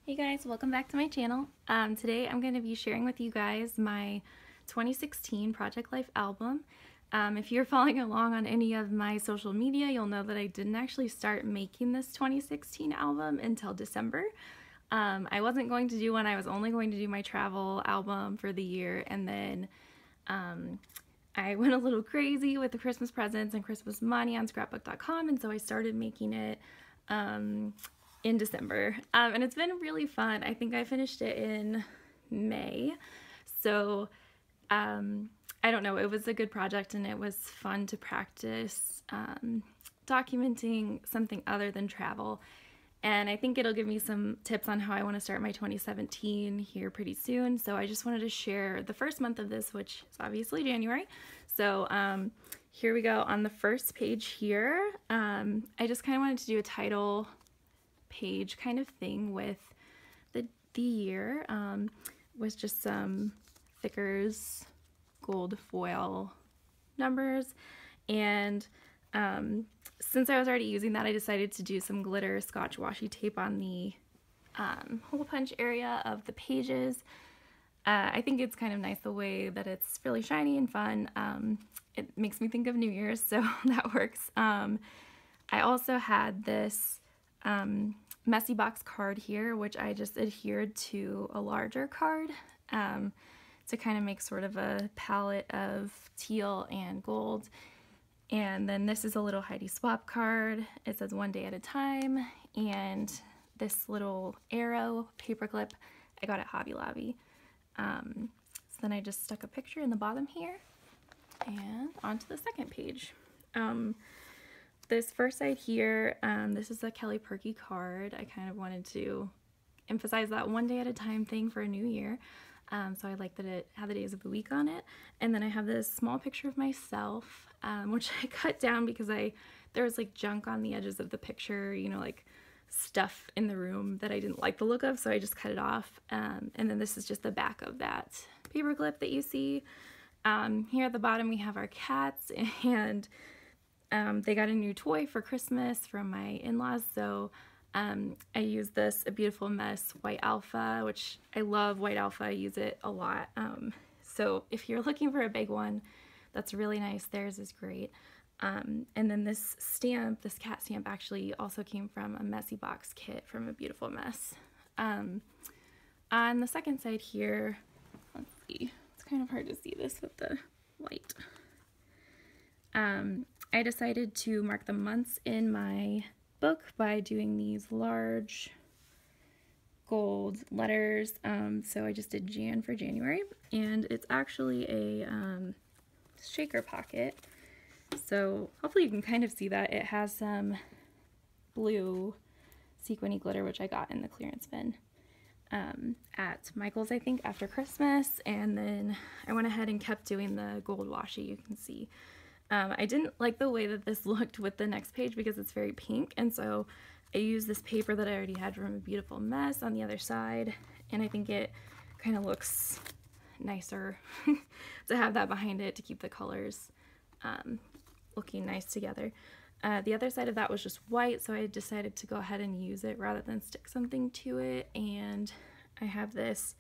Hey guys, welcome back to my channel. Today I'm going to be sharing with you guys my 2016 Project Life album. If you're following along on any of my social media, you'll know that I didn't actually start making this 2016 album until December. I wasn't going to do one, I was only going to do my travel album for the year, and then I went a little crazy with the Christmas presents and Christmas money on scrapbook.com, and so I started making it in December, and it's been really fun. I think I finished it in May, so I don't know, it was a good project and it was fun to practice documenting something other than travel, and I think it'll give me some tips on how I want to start my 2017 here pretty soon. So I just wanted to share the first month of this, which is obviously January. So here we go. On the first page here, I just kind of wanted to do a title page kind of thing with the year, with just some thickers, gold foil numbers, and since I was already using that, I decided to do some glitter Scotch washi tape on the hole punch area of the pages. I think it's kind of nice the way that it's really shiny and fun. It makes me think of New Year's, so that works. I also had this messy box card here, which I just adhered to a larger card to kind of make sort of a palette of teal and gold. And then this is a little Heidi swap card. It says one day at a time, and this little arrow paperclip I got at Hobby Lobby. So then I just stuck a picture in the bottom here, and onto the second page. This first side here, this is a Kelly Perky card. I kind of wanted to emphasize that one day at a time thing for a new year. So I like that it had the days of the week on it. And then I have this small picture of myself, which I cut down because there was like junk on the edges of the picture, you know, like stuff in the room that I didn't like the look of, so I just cut it off. And then this is just the back of that paperclip that you see. Here at the bottom we have our cats, and they got a new toy for Christmas from my in-laws, so I use this A Beautiful Mess White Alpha, which I love White Alpha. I use it a lot. So if you're looking for a big one that's really nice, theirs is great. And then this stamp, this cat stamp, actually also came from a Messy Box kit from A Beautiful Mess. On the second side here, let's see, it's kind of hard to see this with the light. I decided to mark the months in my book by doing these large gold letters. So I just did Jan for January, and it's actually a shaker pocket. So hopefully you can kind of see that. It has some blue sequiny glitter, which I got in the clearance bin at Michael's, I think, after Christmas. And then I went ahead and kept doing the gold washi, you can see. I didn't like the way that this looked with the next page because it's very pink, and so I used this paper that I already had from A Beautiful Mess on the other side, and I think it kind of looks nicer to have that behind it to keep the colors looking nice together. The other side of that was just white, so I decided to go ahead and use it rather than stick something to it, and I have this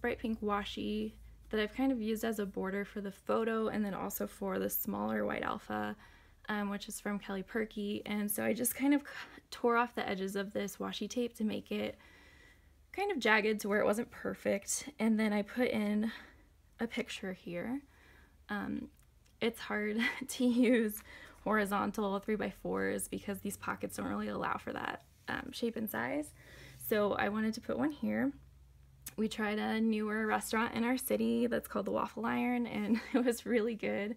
bright pink washi that I've kind of used as a border for the photo, and then also for the smaller White Alpha, which is from Kelly Perky. And so I just kind of tore off the edges of this washi tape to make it kind of jagged to where it wasn't perfect, and then I put in a picture here. It's hard to use horizontal 3x4s because these pockets don't really allow for that shape and size, so I wanted to put one here. We tried a newer restaurant in our city that's called the Waffle Iron, and it was really good,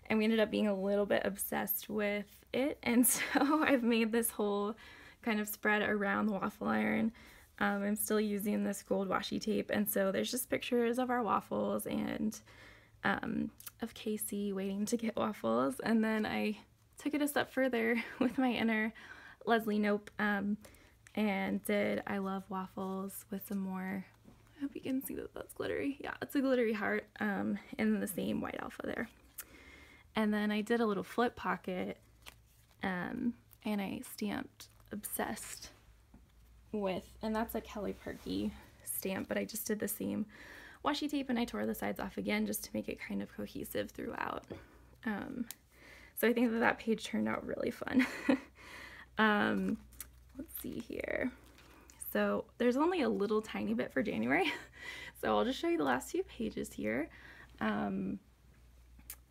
and we ended up being a little bit obsessed with it, and so I've made this whole kind of spread around the Waffle Iron. I'm still using this gold washi tape, and so there's just pictures of our waffles and of Casey waiting to get waffles, and then I took it a step further with my inner Leslie Knope and did I love waffles with some more, I hope you can see that that's glittery. Yeah, it's a glittery heart, in the same White Alpha there. And then I did a little flip pocket, and I stamped obsessed with, and that's a Kelly Perky stamp, but I just did the same washi tape and I tore the sides off again just to make it kind of cohesive throughout. So I think that page turned out really fun. Let's see here. So there's only a little tiny bit for January, so I'll just show you the last few pages here.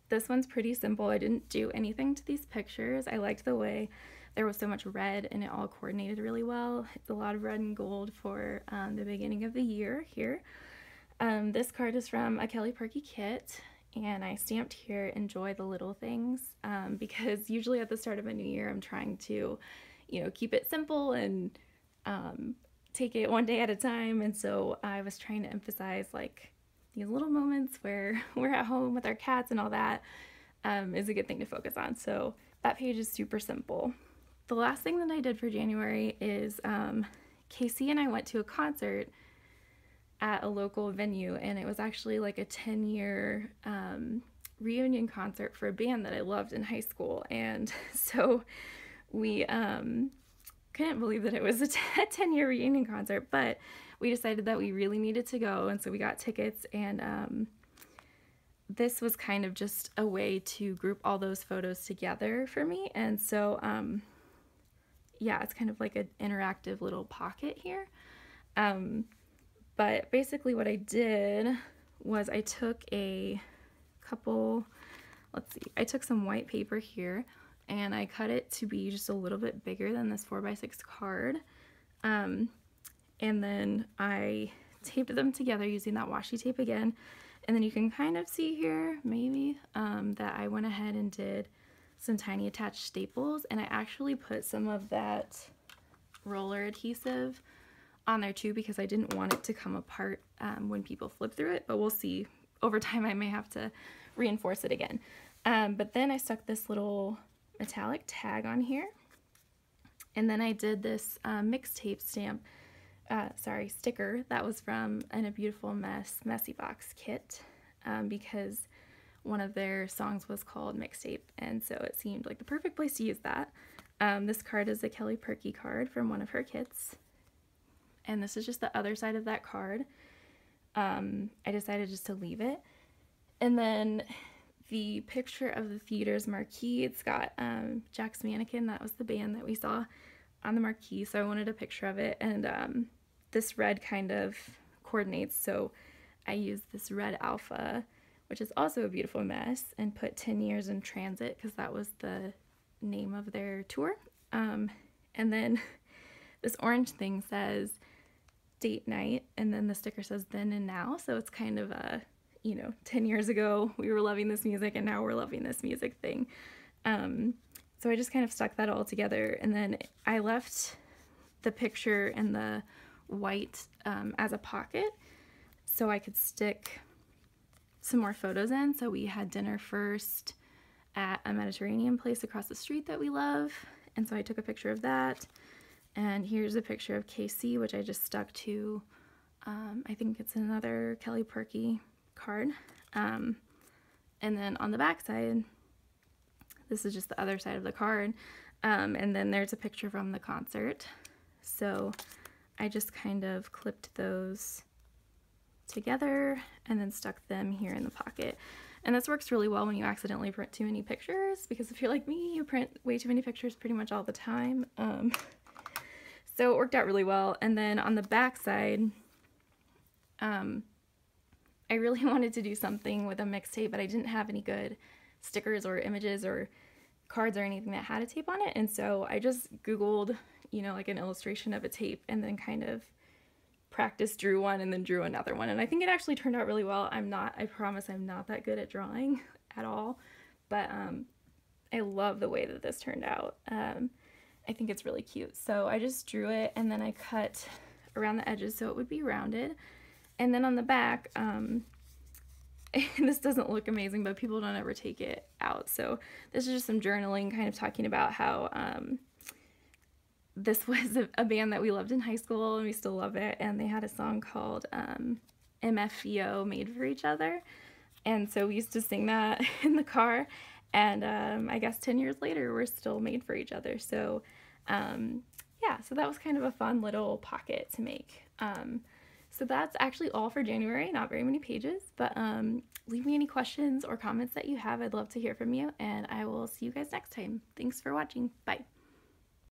This one's pretty simple. I didn't do anything to these pictures. I liked the way there was so much red and it all coordinated really well. It's a lot of red and gold for the beginning of the year here. This card is from a Kelly Perky kit, and I stamped here, enjoy the little things, because usually at the start of a new year I'm trying to, you know, keep it simple and take it one day at a time, and so I was trying to emphasize like these little moments where we're at home with our cats and all that is a good thing to focus on. So that page is super simple. The last thing that I did for January is Casey and I went to a concert at a local venue, and it was actually like a 10-year reunion concert for a band that I loved in high school. And so we couldn't believe that it was a 10-year reunion concert, but we decided that we really needed to go, and so we got tickets, and this was kind of just a way to group all those photos together for me. And so yeah, it's kind of like an interactive little pocket here. But basically what I did was I took a couple, let's see, I took some white paper here and I cut it to be just a little bit bigger than this 4x6 card. And then I taped them together using that washi tape again. And then you can kind of see here, maybe, that I went ahead and did some tiny attached staples, and I actually put some of that roller adhesive on there too because I didn't want it to come apart when people flip through it, but we'll see. Over time I may have to reinforce it again. But then I stuck this little metallic tag on here, and then I did this mixtape stamp, sticker that was from In a Beautiful Mess Messy Box kit, because one of their songs was called Mixtape, and so it seemed like the perfect place to use that. This card is a Kelly Perky card from one of her kits, and this is just the other side of that card. I decided just to leave it. And then the picture of the theater's marquee, it's got Jack's Mannequin, that was the band that we saw on the marquee, so I wanted a picture of it, and this red kind of coordinates, so I used this red alpha, which is also a beautiful mess, and put 10 years in transit because that was the name of their tour. And then this orange thing says date night, and then the sticker says then and now, so it's kind of a, you know, 10 years ago we were loving this music and now we're loving this music thing. So I just kind of stuck that all together, and then I left the picture and the white as a pocket so I could stick some more photos in. So we had dinner first at a Mediterranean place across the street that we love, and so I took a picture of that, and here's a picture of KC, which I just stuck to, I think it's another Kelly Perky card, and then on the back side, this is just the other side of the card, and then there's a picture from the concert. So I just kind of clipped those together and then stuck them here in the pocket. And this works really well when you accidentally print too many pictures, because if you're like me, you print way too many pictures pretty much all the time. So it worked out really well. And then on the back side, I really wanted to do something with a mixtape, but I didn't have any good stickers or images or cards or anything that had a tape on it, and so I just Googled, you know, like an illustration of a tape, and then kind of practiced, drew one, and then drew another one, and I think it actually turned out really well. I promise I'm not that good at drawing at all, but I love the way that this turned out. I think it's really cute. So I just drew it, and then I cut around the edges so it would be rounded, and then on the back, this doesn't look amazing, but people don't ever take it out. So this is just some journaling, kind of talking about how this was a band that we loved in high school, and we still love it, and they had a song called MFEO, Made for Each Other, and so we used to sing that in the car, and I guess 10 years later we're still made for each other. So yeah, so that was kind of a fun little pocket to make. So that's actually all for January, not very many pages, but leave me any questions or comments that you have. I'd love to hear from you, and I will see you guys next time. Thanks for watching. Bye.